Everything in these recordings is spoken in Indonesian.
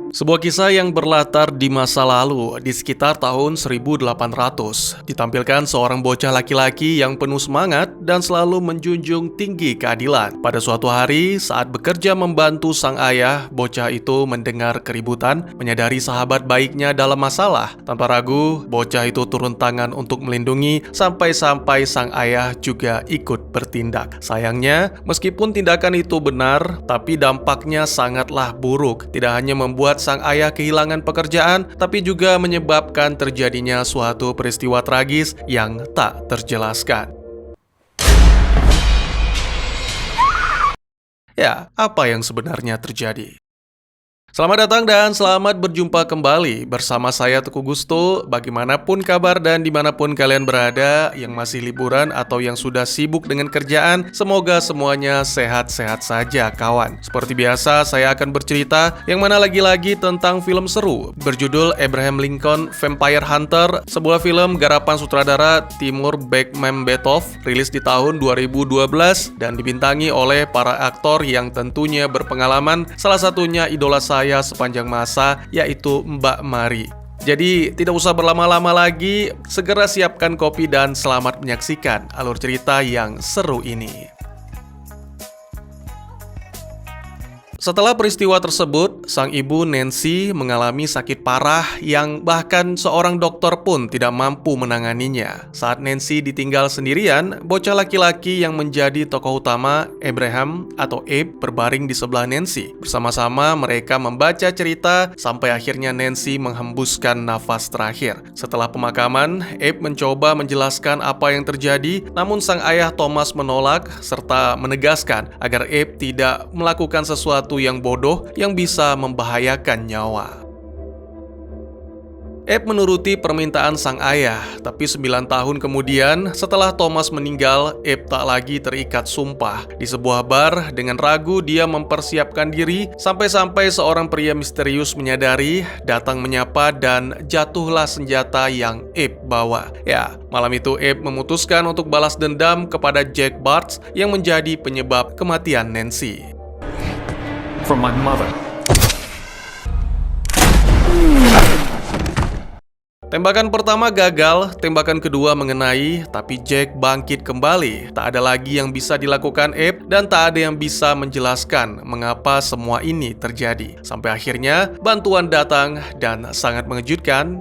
Sebuah kisah yang berlatar di masa lalu, di sekitar tahun 1800, ditampilkan seorang bocah laki-laki yang penuh semangat dan selalu menjunjung tinggi keadilan. Pada suatu hari, saat bekerja membantu sang ayah, bocah itu mendengar keributan, menyadari sahabat baiknya dalam masalah. Tanpa ragu, bocah itu turun tangan untuk melindungi, sampai-sampai sang ayah juga ikut bertindak. Sayangnya, meskipun tindakan itu benar, tapi dampaknya sangatlah buruk. Tidak hanya membuat sang ayah kehilangan pekerjaan, tapi juga menyebabkan terjadinya suatu peristiwa tragis yang tak terjelaskan. Ya, apa yang sebenarnya terjadi? Selamat datang dan selamat berjumpa kembali bersama saya Teguh Gusto. Bagaimanapun kabar dan dimanapun kalian berada, yang masih liburan atau yang sudah sibuk dengan kerjaan, semoga semuanya sehat-sehat saja kawan. Seperti biasa, saya akan bercerita yang mana lagi-lagi tentang film seru berjudul Abraham Lincoln Vampire Hunter, sebuah film garapan sutradara Timur Bekmambetov, rilis di tahun 2012 dan dibintangi oleh para aktor yang tentunya berpengalaman, salah satunya idola saya sepanjang masa, yaitu Mbak Mari. Jadi tidak usah berlama-lama lagi, segera siapkan kopi dan selamat menyaksikan alur cerita yang seru ini. Setelah peristiwa tersebut, sang ibu Nancy mengalami sakit parah yang bahkan seorang dokter pun tidak mampu menanganinya. Saat Nancy ditinggal sendirian, bocah laki-laki yang menjadi tokoh utama, Abraham atau Abe, berbaring di sebelah Nancy. Bersama-sama mereka membaca cerita sampai akhirnya Nancy menghembuskan nafas terakhir. Setelah pemakaman, Abe mencoba menjelaskan apa yang terjadi, namun sang ayah Thomas menolak serta menegaskan agar Abe tidak melakukan sesuatu yang bodoh yang bisa membahayakan nyawa. Abe menuruti permintaan sang ayah, tapi 9 tahun kemudian, setelah Thomas meninggal, Abe tak lagi terikat sumpah. Di sebuah bar, dengan ragu dia mempersiapkan diri, sampai-sampai seorang pria misterius menyadari, datang menyapa dan jatuhlah senjata yang Abe bawa. Ya, malam itu Abe memutuskan untuk balas dendam kepada Jack Bartz yang menjadi penyebab kematian Nancy. From my mother. Tembakan pertama gagal, tembakan kedua mengenai, tapi Jack bangkit kembali. Tak ada lagi yang bisa dilakukan Abe dan tak ada yang bisa menjelaskan mengapa semua ini terjadi. Sampai akhirnya bantuan datang dan sangat mengejutkan.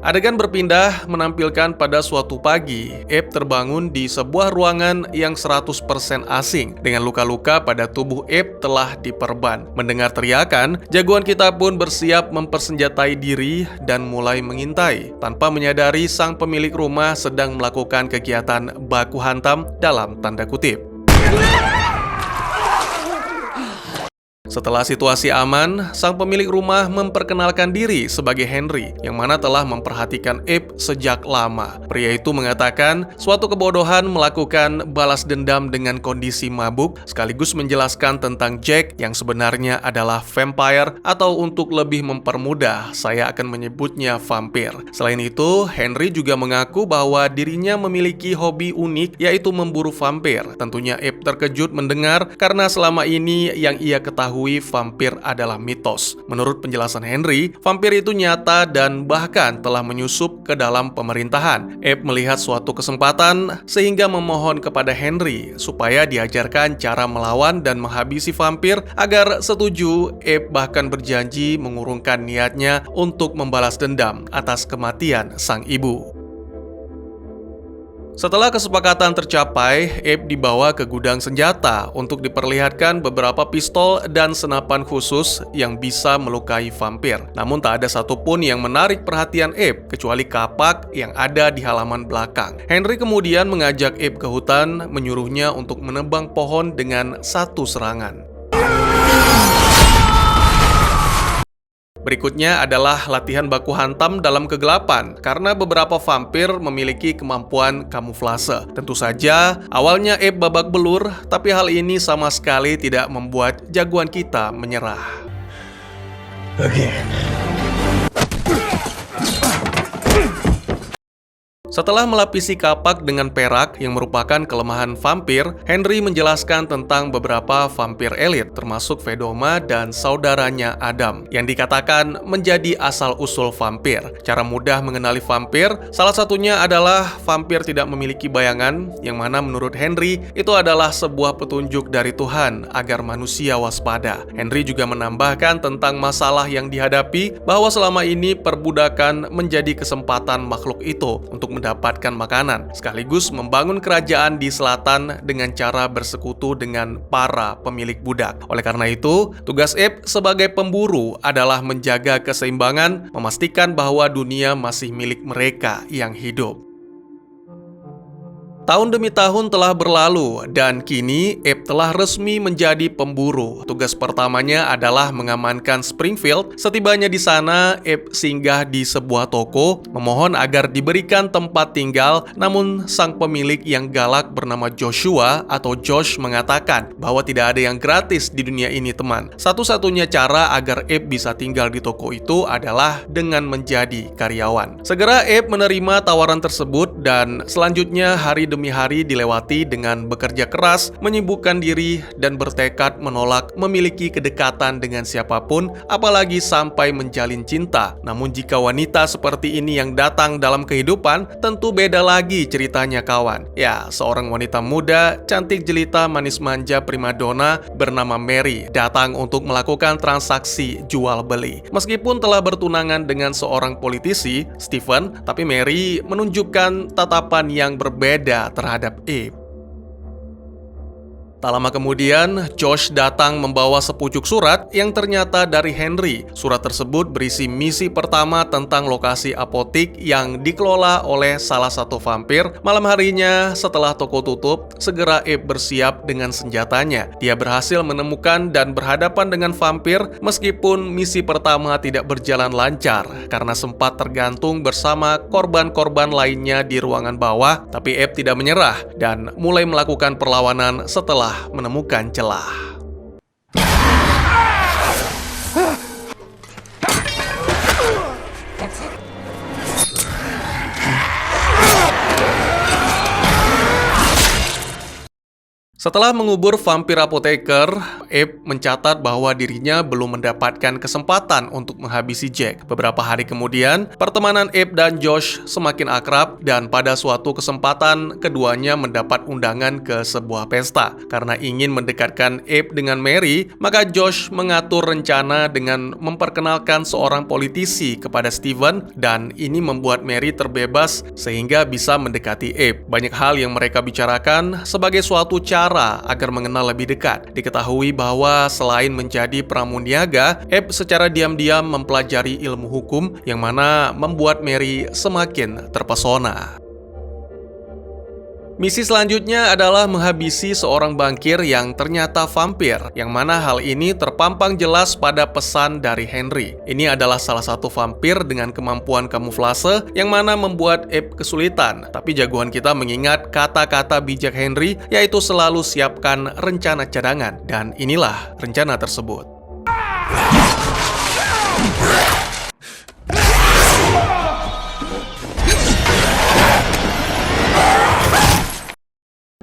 Adegan berpindah menampilkan pada suatu pagi, Abe terbangun di sebuah ruangan yang 100% asing. Dengan luka-luka pada tubuh Abe telah diperban. Mendengar teriakan, jagoan kita pun bersiap mempersenjatai diri dan mulai mengintai. Tanpa menyadari sang pemilik rumah sedang melakukan kegiatan baku hantam dalam tanda kutip. Setelah situasi aman, sang pemilik rumah memperkenalkan diri sebagai Henry, yang mana telah memperhatikan Abe sejak lama. Pria itu mengatakan suatu kebodohan melakukan balas dendam dengan kondisi mabuk, sekaligus menjelaskan tentang Jack yang sebenarnya adalah vampire, atau untuk lebih mempermudah, saya akan menyebutnya vampir. Selain itu, Henry juga mengaku bahwa dirinya memiliki hobi unik, yaitu memburu vampir. Tentunya Abe terkejut mendengar, karena selama ini yang ia ketahui vampir adalah mitos. Menurut penjelasan Henry, vampir itu nyata dan bahkan telah menyusup ke dalam pemerintahan. Abe melihat suatu kesempatan sehingga memohon kepada Henry supaya diajarkan cara melawan dan menghabisi vampir. Agar setuju, Abe bahkan berjanji mengurungkan niatnya untuk membalas dendam atas kematian sang ibu. Setelah kesepakatan tercapai, Abe dibawa ke gudang senjata untuk diperlihatkan beberapa pistol dan senapan khusus yang bisa melukai vampir. Namun tak ada satupun yang menarik perhatian Abe, kecuali kapak yang ada di halaman belakang. Henry kemudian mengajak Abe ke hutan, menyuruhnya untuk menebang pohon dengan satu serangan. Berikutnya adalah latihan baku hantam dalam kegelapan, karena beberapa vampir memiliki kemampuan kamuflase. Tentu saja, awalnya Abe babak belur, tapi hal ini sama sekali tidak membuat jagoan kita menyerah. Again. Setelah melapisi kapak dengan perak yang merupakan kelemahan vampir, Henry menjelaskan tentang beberapa vampir elit, termasuk Vedoma dan saudaranya Adam, yang dikatakan menjadi asal-usul vampir. Cara mudah mengenali vampir, salah satunya adalah vampir tidak memiliki bayangan, yang mana menurut Henry itu adalah sebuah petunjuk dari Tuhan agar manusia waspada. Henry juga menambahkan tentang masalah yang dihadapi, bahwa selama ini perbudakan menjadi kesempatan makhluk itu untuk mendapatkan makanan, sekaligus membangun kerajaan di selatan dengan cara bersekutu dengan para pemilik budak. Oleh karena itu, tugas Abe sebagai pemburu adalah menjaga keseimbangan, memastikan bahwa dunia masih milik mereka yang hidup. Tahun demi tahun telah berlalu, dan kini Abe telah resmi menjadi pemburu. Tugas pertamanya adalah mengamankan Springfield. Setibanya di sana, Abe singgah di sebuah toko, memohon agar diberikan tempat tinggal, namun sang pemilik yang galak bernama Joshua atau Josh mengatakan bahwa tidak ada yang gratis di dunia ini, teman. Satu-satunya cara agar Abe bisa tinggal di toko itu adalah dengan menjadi karyawan. Segera Abe menerima tawaran tersebut, dan selanjutnya hari demi hari dilewati dengan bekerja keras, menyibukkan diri, dan bertekad menolak memiliki kedekatan dengan siapapun, apalagi sampai menjalin cinta. Namun jika wanita seperti ini yang datang dalam kehidupan, tentu beda lagi ceritanya, kawan. Ya, seorang wanita muda, cantik jelita, manis manja, primadona bernama Mary datang untuk melakukan transaksi jual beli. Meskipun telah bertunangan dengan seorang politisi, Stephen, tapi Mary menunjukkan tatapan yang berbeda terhadap Abe. Tak lama kemudian, Josh datang membawa sepucuk surat yang ternyata dari Henry. Surat tersebut berisi misi pertama tentang lokasi apotik yang dikelola oleh salah satu vampir. Malam harinya, setelah toko tutup, segera Abe bersiap dengan senjatanya. Dia berhasil menemukan dan berhadapan dengan vampir, meskipun misi pertama tidak berjalan lancar karena sempat tergantung bersama korban-korban lainnya di ruangan bawah. Tapi Abe tidak menyerah dan mulai melakukan perlawanan setelah menemukan celah. Setelah mengubur vampir apoteker, Abe mencatat bahwa dirinya belum mendapatkan kesempatan untuk menghabisi Jack. Beberapa hari kemudian, pertemanan Abe dan Josh semakin akrab, dan pada suatu kesempatan keduanya mendapat undangan ke sebuah pesta. Karena ingin mendekatkan Abe dengan Mary, maka Josh mengatur rencana dengan memperkenalkan seorang politisi kepada Steven, dan ini membuat Mary terbebas sehingga bisa mendekati Abe. Banyak hal yang mereka bicarakan sebagai suatu cara agar mengenal lebih dekat. Diketahui bahwa selain menjadi pramuniaga, Abe secara diam-diam mempelajari ilmu hukum, yang mana membuat Mary semakin terpesona. Misi selanjutnya adalah menghabisi seorang bankir yang ternyata vampir, yang mana hal ini terpampang jelas pada pesan dari Henry. Ini adalah salah satu vampir dengan kemampuan kamuflase, yang mana membuat Abe kesulitan. Tapi jagoan kita mengingat kata-kata bijak Henry, yaitu selalu siapkan rencana cadangan. Dan inilah rencana tersebut.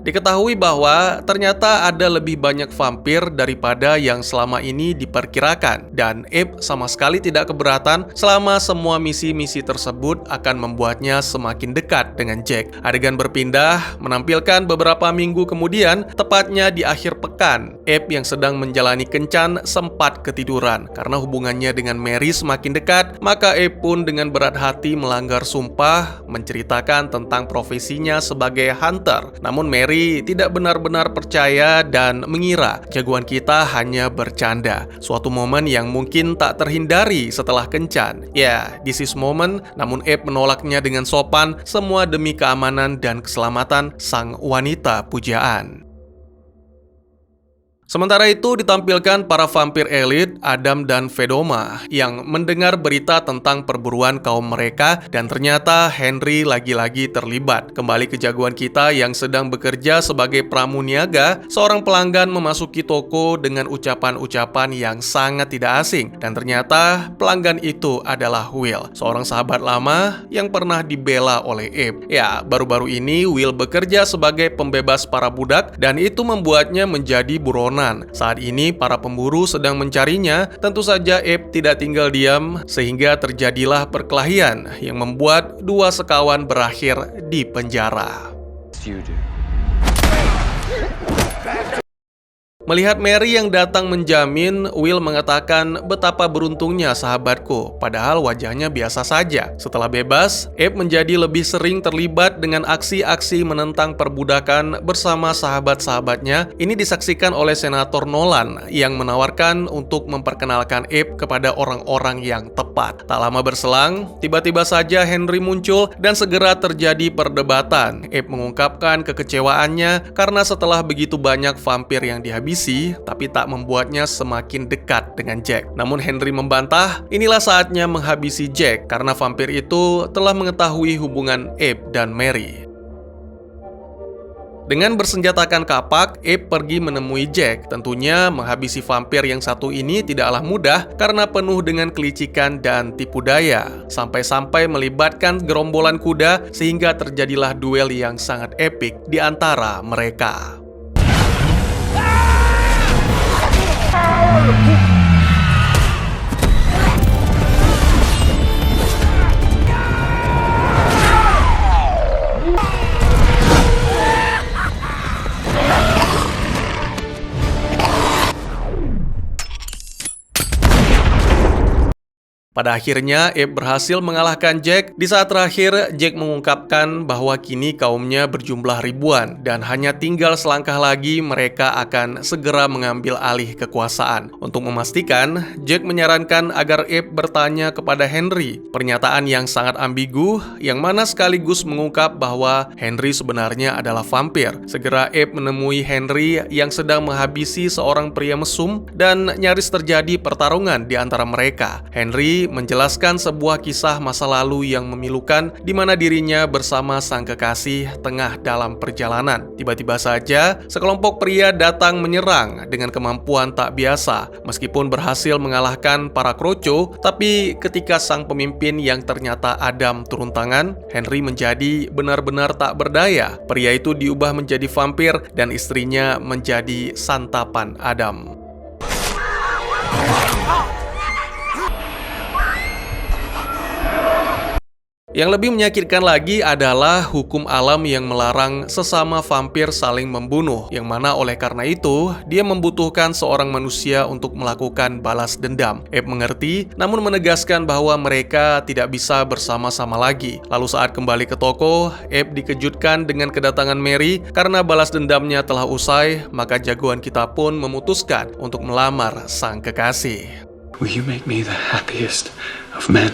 Diketahui bahwa ternyata ada lebih banyak vampir daripada yang selama ini diperkirakan, dan Abe sama sekali tidak keberatan selama semua misi-misi tersebut akan membuatnya semakin dekat dengan Jack. Adegan berpindah menampilkan beberapa minggu kemudian, tepatnya di akhir pekan. Abe yang sedang menjalani kencan sempat ketiduran. Karena hubungannya dengan Mary semakin dekat, maka Abe pun dengan berat hati melanggar sumpah, menceritakan tentang profesinya sebagai hunter. Namun Mary tidak benar-benar percaya dan mengira jagoan kita hanya bercanda. Suatu momen yang mungkin tak terhindari setelah kencan. Ya, this is moment, namun Abe menolaknya dengan sopan, semua demi keamanan dan keselamatan sang wanita pujaan. Sementara itu ditampilkan para vampir elit, Adam dan Vedoma, yang mendengar berita tentang perburuan kaum mereka dan ternyata Henry lagi-lagi terlibat. Kembali ke jagoan kita yang sedang bekerja sebagai pramuniaga, seorang pelanggan memasuki toko dengan ucapan-ucapan yang sangat tidak asing. Dan ternyata pelanggan itu adalah Will, seorang sahabat lama yang pernah dibela oleh Abe. Ya, baru-baru ini Will bekerja sebagai pembebas para budak dan itu membuatnya menjadi buronan. Saat ini para pemburu sedang mencarinya. Tentu saja Abe tidak tinggal diam sehingga terjadilah perkelahian yang membuat dua sekawan berakhir di penjara. Melihat Mary yang datang menjamin, Will mengatakan betapa beruntungnya sahabatku, padahal wajahnya biasa saja. Setelah bebas, Abe menjadi lebih sering terlibat dengan aksi-aksi menentang perbudakan bersama sahabat-sahabatnya. Ini disaksikan oleh Senator Nolan yang menawarkan untuk memperkenalkan Abe kepada orang-orang yang tepat. Tak lama berselang, tiba-tiba saja Henry muncul dan segera terjadi perdebatan. Abe mengungkapkan kekecewaannya karena setelah begitu banyak vampir yang dihabisi, tapi tak membuatnya semakin dekat dengan Jack. Namun Henry membantah, inilah saatnya menghabisi Jack karena vampir itu telah mengetahui hubungan Abe dan Mary. Dengan bersenjatakan kapak, Abe pergi menemui Jack. Tentunya menghabisi vampir yang satu ini tidaklah mudah karena penuh dengan kelicikan dan tipu daya. Sampai-sampai melibatkan gerombolan kuda sehingga terjadilah duel yang sangat epik di antara mereka. Pada akhirnya, Abe berhasil mengalahkan Jack. Di saat terakhir, Jack mengungkapkan bahwa kini kaumnya berjumlah ribuan dan hanya tinggal selangkah lagi mereka akan segera mengambil alih kekuasaan. Untuk memastikan, Jack menyarankan agar Abe bertanya kepada Henry. Pernyataan yang sangat ambigu, yang mana sekaligus mengungkap bahwa Henry sebenarnya adalah vampir. Segera Abe menemui Henry yang sedang menghabisi seorang pria mesum dan nyaris terjadi pertarungan di antara mereka. Henry menjelaskan sebuah kisah masa lalu yang memilukan di mana dirinya bersama sang kekasih tengah dalam perjalanan. Tiba-tiba saja, sekelompok pria datang menyerang dengan kemampuan tak biasa. Meskipun berhasil mengalahkan para kroco, tapi ketika sang pemimpin yang ternyata Adam turun tangan, Henry menjadi benar-benar tak berdaya. Pria itu diubah menjadi vampir dan istrinya menjadi santapan Adam. Yang lebih menyakitkan lagi adalah hukum alam yang melarang sesama vampir saling membunuh, yang mana oleh karena itu, dia membutuhkan seorang manusia untuk melakukan balas dendam. Abe mengerti, namun menegaskan bahwa mereka tidak bisa bersama-sama lagi. Lalu saat kembali ke toko, Abe dikejutkan dengan kedatangan Mary. Karena balas dendamnya telah usai, maka jagoan kita pun memutuskan untuk melamar sang kekasih. Will you make me the happiest of men?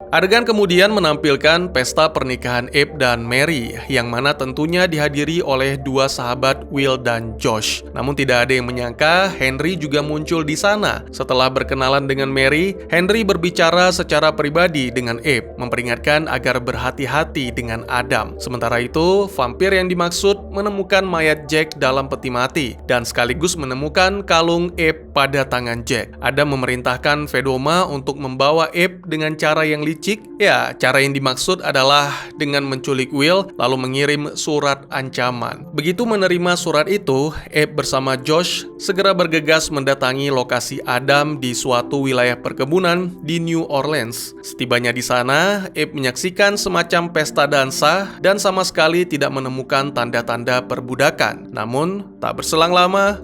Adegan kemudian menampilkan pesta pernikahan Abe dan Mary, yang mana tentunya dihadiri oleh dua sahabat Will dan Josh. Namun tidak ada yang menyangka Henry juga muncul di sana. Setelah berkenalan dengan Mary, Henry berbicara secara pribadi dengan Abe, memperingatkan agar berhati-hati dengan Adam. Sementara itu, vampir yang dimaksud menemukan mayat Jack dalam peti mati, dan sekaligus menemukan kalung Abe pada tangan Jack. Adam memerintahkan Vedoma untuk membawa Abe dengan cara yang licik. Ya, cara yang dimaksud adalah dengan menculik Will lalu mengirim surat ancaman. Begitu menerima surat itu, Abe bersama Josh segera bergegas mendatangi lokasi Adam di suatu wilayah perkebunan di New Orleans. Setibanya di sana, Abe menyaksikan semacam pesta dansa dan sama sekali tidak menemukan tanda-tanda perbudakan. Namun, tak berselang lama,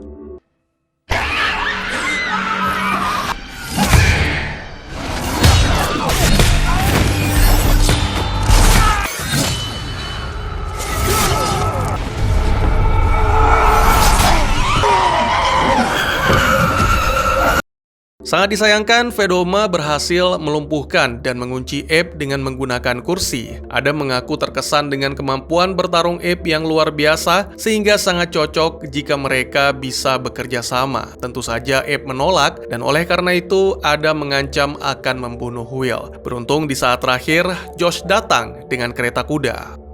Sangat disayangkan, Fedoma berhasil melumpuhkan dan mengunci Abe dengan menggunakan kursi. Adam mengaku terkesan dengan kemampuan bertarung Abe yang luar biasa, sehingga sangat cocok jika mereka bisa bekerja sama. Tentu saja Abe menolak, dan oleh karena itu Adam mengancam akan membunuh Will. Beruntung di saat terakhir, Josh datang dengan kereta kuda.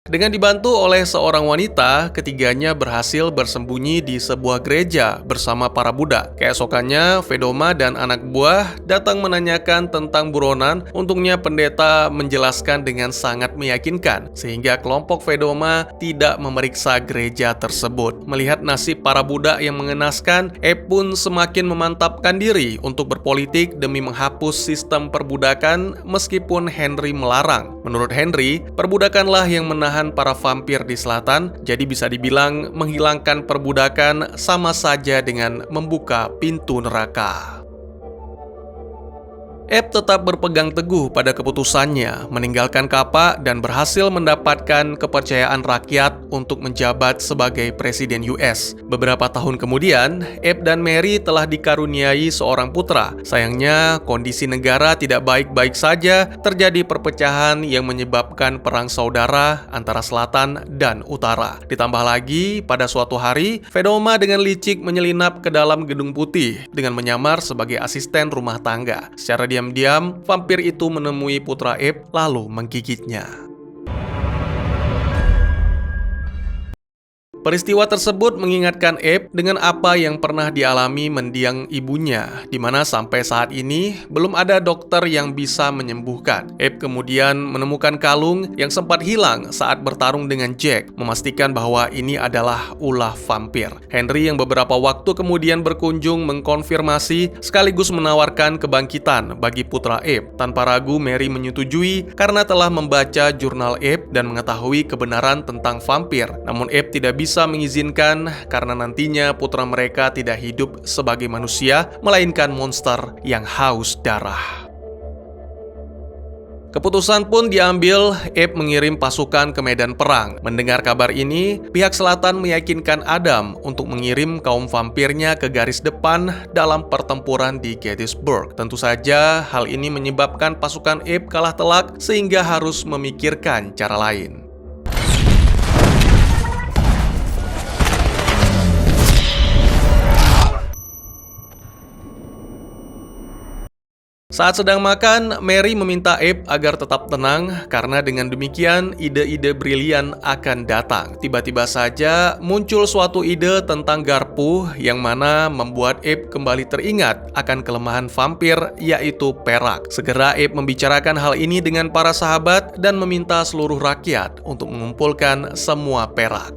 Dengan dibantu oleh seorang wanita, ketiganya berhasil bersembunyi di sebuah gereja bersama para budak. Keesokannya, Fedoma dan anak buah datang menanyakan tentang buronan. Untungnya pendeta menjelaskan dengan sangat meyakinkan, sehingga kelompok Fedoma tidak memeriksa gereja tersebut. Melihat nasib para budak yang mengenaskan, Abe pun semakin memantapkan diri untuk berpolitik demi menghapus sistem perbudakan meskipun Henry melarang. Menurut Henry, perbudakanlah yang menahan para vampir di selatan, jadi bisa dibilang menghilangkan perbudakan sama saja dengan membuka pintu neraka. Abe tetap berpegang teguh pada keputusannya, meninggalkan kapak dan berhasil mendapatkan kepercayaan rakyat untuk menjabat sebagai Presiden US. Beberapa tahun kemudian, Abe dan Mary telah dikaruniai seorang putra. Sayangnya, kondisi negara tidak baik-baik saja, terjadi perpecahan yang menyebabkan perang saudara antara selatan dan utara. Ditambah lagi, pada suatu hari, Fedoma dengan licik menyelinap ke dalam gedung putih dengan menyamar sebagai asisten rumah tangga. Secara diam-diam, vampir itu menemui putra Abe lalu menggigitnya. Peristiwa tersebut mengingatkan Abe dengan apa yang pernah dialami mendiang ibunya, di mana sampai saat ini belum ada dokter yang bisa menyembuhkan. Abe kemudian menemukan kalung yang sempat hilang saat bertarung dengan Jack, memastikan bahwa ini adalah ulah vampir. Henry yang beberapa waktu kemudian berkunjung mengkonfirmasi sekaligus menawarkan kebangkitan bagi putra Abe. Tanpa ragu, Mary menyetujui karena telah membaca jurnal Abe dan mengetahui kebenaran tentang vampir. Namun Abe tidak bisa mengizinkan karena nantinya putra mereka tidak hidup sebagai manusia, melainkan monster yang haus darah. Keputusan pun diambil, Abe mengirim pasukan ke medan perang. Mendengar kabar ini, pihak selatan meyakinkan Adam untuk mengirim kaum vampirnya ke garis depan dalam pertempuran di Gettysburg. Tentu saja, hal ini menyebabkan pasukan Abe kalah telak sehingga harus memikirkan cara lain. Saat sedang makan, Mary meminta Abe agar tetap tenang karena dengan demikian ide-ide brilian akan datang. Tiba-tiba saja muncul suatu ide tentang garpu yang mana membuat Abe kembali teringat akan kelemahan vampir, yaitu perak. Segera Abe membicarakan hal ini dengan para sahabat dan meminta seluruh rakyat untuk mengumpulkan semua perak.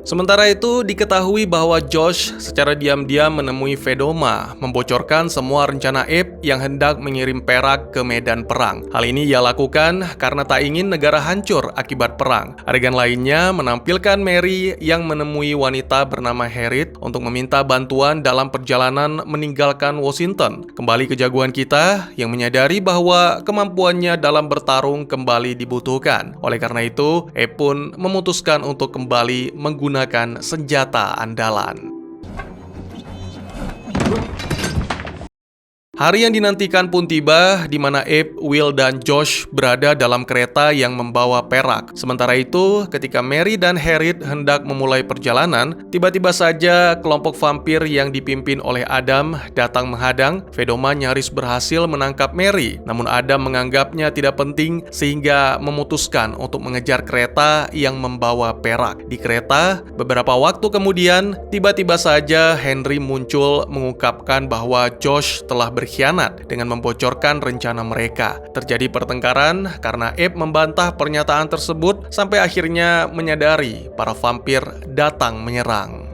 Sementara itu, diketahui bahwa Josh secara diam-diam menemui Fedoma, membocorkan semua rencana Abe yang hendak mengirim perak ke medan perang. Hal ini ia lakukan karena tak ingin negara hancur akibat perang. Adegan lainnya menampilkan Mary yang menemui wanita bernama Harriet untuk meminta bantuan dalam perjalanan meninggalkan Washington. Kembali ke jagoan kita yang menyadari bahwa kemampuannya dalam bertarung kembali dibutuhkan. Oleh karena itu, Abe pun memutuskan untuk kembali menggunakan senjata andalan. Hari yang dinantikan pun tiba, di mana Abe, Will, dan Josh berada dalam kereta yang membawa perak. Sementara itu, ketika Mary dan Harriet hendak memulai perjalanan, tiba-tiba saja kelompok vampir yang dipimpin oleh Adam datang menghadang. Fedoma nyaris berhasil menangkap Mary, namun Adam menganggapnya tidak penting sehingga memutuskan untuk mengejar kereta yang membawa perak. Di kereta, beberapa waktu kemudian, tiba-tiba saja Henry muncul mengungkapkan bahwa Josh telah berkhianat dengan membocorkan rencana mereka. Terjadi pertengkaran karena Abe membantah pernyataan tersebut sampai akhirnya menyadari para vampir datang menyerang.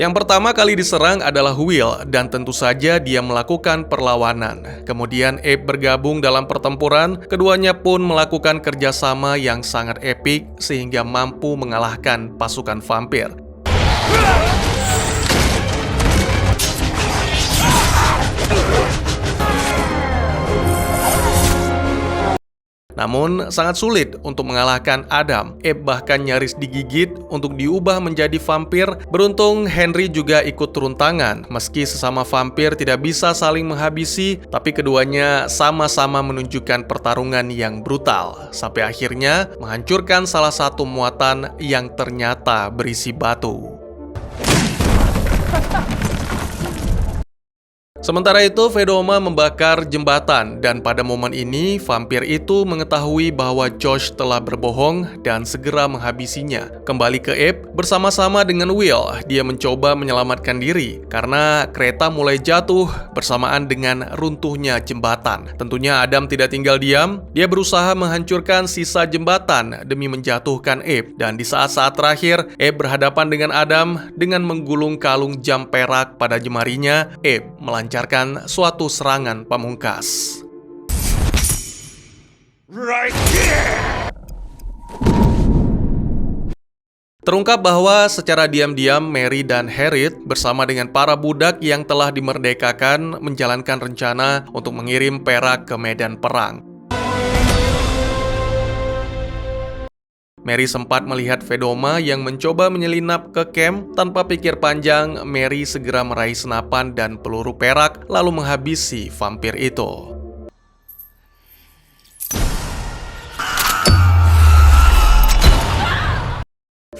Yang pertama kali diserang adalah Will, dan tentu saja dia melakukan perlawanan. Kemudian Abe bergabung dalam pertempuran, keduanya pun melakukan kerjasama yang sangat epik sehingga mampu mengalahkan pasukan vampir. Namun, sangat sulit untuk mengalahkan Adam. Abe bahkan nyaris digigit untuk diubah menjadi vampir. Beruntung, Henry juga ikut turun tangan. Meski sesama vampir tidak bisa saling menghabisi, tapi keduanya sama-sama menunjukkan pertarungan yang brutal. Sampai akhirnya menghancurkan salah satu muatan yang ternyata berisi batu. Sementara itu, Vedoma membakar jembatan dan pada momen ini, vampir itu mengetahui bahwa Josh telah berbohong dan segera menghabisinya. Kembali ke Abe, bersama-sama dengan Will, dia mencoba menyelamatkan diri karena kereta mulai jatuh bersamaan dengan runtuhnya jembatan. Tentunya Adam tidak tinggal diam, dia berusaha menghancurkan sisa jembatan demi menjatuhkan Abe. Dan di saat-saat terakhir, Abe berhadapan dengan Adam dengan menggulung kalung jam perak pada jemarinya. Abe melancarkan suatu serangan pamungkas. Terungkap bahwa secara diam-diam Mary dan Harriet bersama dengan para budak yang telah dimerdekakan menjalankan rencana untuk mengirim perak ke medan perang. Mary sempat melihat Vedoma yang mencoba menyelinap ke camp. Tanpa pikir panjang, Mary segera meraih senapan dan peluru perak lalu menghabisi vampir itu.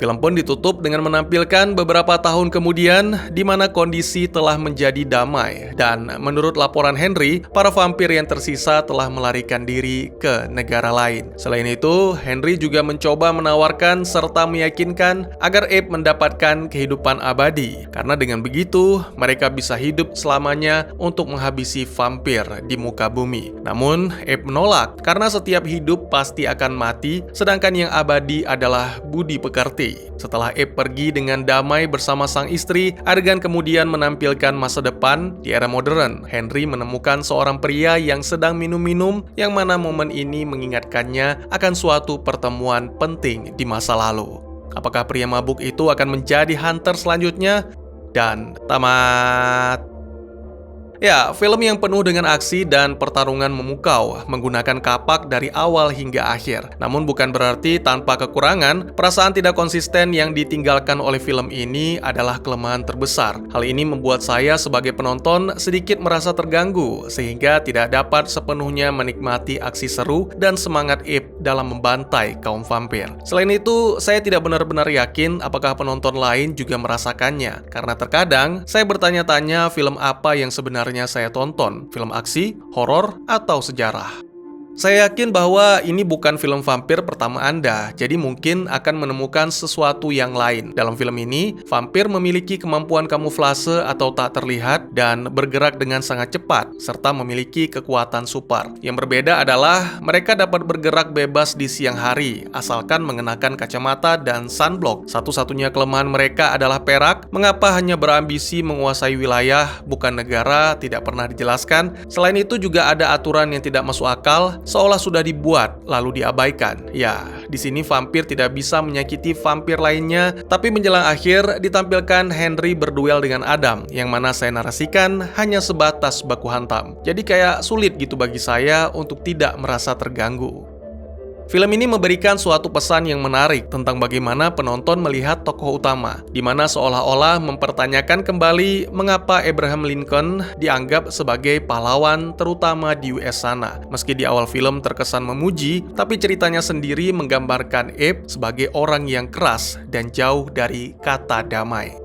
Film pun ditutup dengan menampilkan beberapa tahun kemudian di mana kondisi telah menjadi damai dan menurut laporan Henry, para vampir yang tersisa telah melarikan diri ke negara lain. Selain itu, Henry juga mencoba menawarkan serta meyakinkan agar Abe mendapatkan kehidupan abadi karena dengan begitu mereka bisa hidup selamanya untuk menghabisi vampir di muka bumi. Namun, Abe menolak karena setiap hidup pasti akan mati, sedangkan yang abadi adalah budi pekerti. Setelah Abe pergi dengan damai bersama sang istri, adegan kemudian menampilkan masa depan di era modern. Henry menemukan seorang pria yang sedang minum-minum, yang mana momen ini mengingatkannya akan suatu pertemuan penting di masa lalu. Apakah pria mabuk itu akan menjadi hunter selanjutnya? Dan tamat. Ya, film yang penuh dengan aksi dan pertarungan memukau, menggunakan kapak dari awal hingga akhir. Namun bukan berarti tanpa kekurangan, perasaan tidak konsisten yang ditinggalkan oleh film ini adalah kelemahan terbesar. Hal ini membuat saya sebagai penonton sedikit merasa terganggu, sehingga tidak dapat sepenuhnya menikmati aksi seru dan semangat Abe dalam membantai kaum vampir. Selain itu, saya tidak benar-benar yakin apakah penonton lain juga merasakannya, karena terkadang saya bertanya-tanya film apa yang sebenarnya saya tonton, film aksi, horor, atau sejarah. Saya yakin bahwa ini bukan film vampir pertama Anda, jadi mungkin akan menemukan sesuatu yang lain. Dalam film ini, vampir memiliki kemampuan kamuflase atau tak terlihat dan bergerak dengan sangat cepat, serta memiliki kekuatan super. Yang berbeda adalah mereka dapat bergerak bebas di siang hari, asalkan mengenakan kacamata dan sunblock. Satu-satunya kelemahan mereka adalah perak. Mengapa hanya berambisi menguasai wilayah, bukan negara, tidak pernah dijelaskan. Selain itu juga ada aturan yang tidak masuk akal, seolah sudah dibuat lalu diabaikan. Ya, di sini vampir tidak bisa menyakiti vampir lainnya, tapi menjelang akhir ditampilkan Henry berduel dengan Adam, yang mana saya narasikan hanya sebatas baku hantam. Jadi kayak sulit gitu bagi saya untuk tidak merasa terganggu. Film ini memberikan suatu pesan yang menarik tentang bagaimana penonton melihat tokoh utama, di mana seolah-olah mempertanyakan kembali mengapa Abraham Lincoln dianggap sebagai pahlawan terutama di US sana. Meski di awal film terkesan memuji, tapi ceritanya sendiri menggambarkan Abe sebagai orang yang keras dan jauh dari kata damai.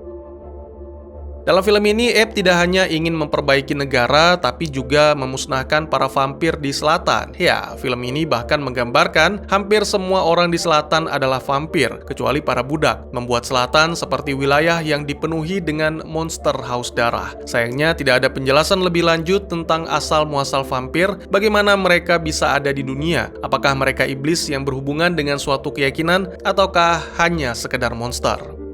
Dalam film ini, Abe tidak hanya ingin memperbaiki negara, tapi juga memusnahkan para vampir di selatan. Ya, film ini bahkan menggambarkan hampir semua orang di selatan adalah vampir, kecuali para budak, membuat selatan seperti wilayah yang dipenuhi dengan monster haus darah. Sayangnya, tidak ada penjelasan lebih lanjut tentang asal-muasal vampir, bagaimana mereka bisa ada di dunia, apakah mereka iblis yang berhubungan dengan suatu keyakinan, ataukah hanya sekedar monster.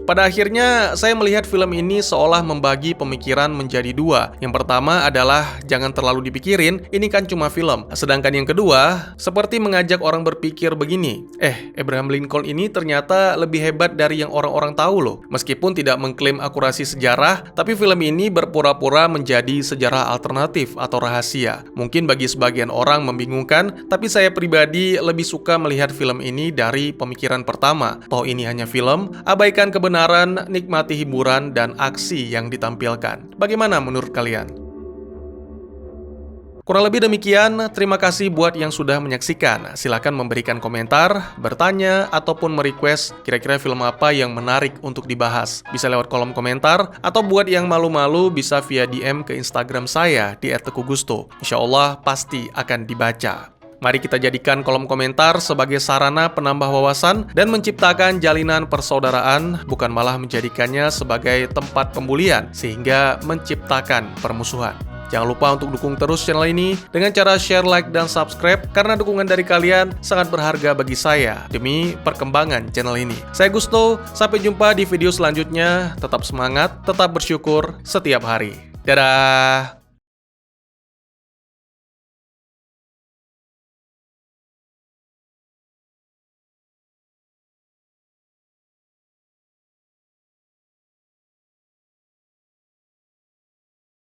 Pada akhirnya, saya melihat film ini seolah membagi pemikiran menjadi dua. Yang pertama adalah jangan terlalu dipikirin, ini kan cuma film. Sedangkan yang kedua, seperti mengajak orang berpikir begini, Abraham Lincoln ini ternyata lebih hebat dari yang orang-orang tahu loh. Meskipun tidak mengklaim akurasi sejarah, tapi film ini berpura-pura menjadi sejarah alternatif atau rahasia. Mungkin bagi sebagian orang membingungkan, tapi saya pribadi lebih suka melihat film ini dari pemikiran pertama. Toh ini hanya film, abaikan kebenaran, nikmati hiburan dan aksi yang ditampilkan. Bagaimana menurut kalian? Kurang lebih demikian, terima kasih buat yang sudah menyaksikan. Silahkan memberikan komentar, bertanya, ataupun merequest kira-kira film apa yang menarik untuk dibahas. Bisa lewat kolom komentar, atau buat yang malu-malu bisa via DM ke Instagram saya di @tekugusto. Insya Allah pasti akan dibaca. Mari kita jadikan kolom komentar sebagai sarana penambah wawasan dan menciptakan jalinan persaudaraan, bukan malah menjadikannya sebagai tempat pembulian, sehingga menciptakan permusuhan. Jangan lupa untuk dukung terus channel ini dengan cara share, like, dan subscribe, karena dukungan dari kalian sangat berharga bagi saya demi perkembangan channel ini. Saya Gusto, sampai jumpa di video selanjutnya. Tetap semangat, tetap bersyukur setiap hari. Dadah!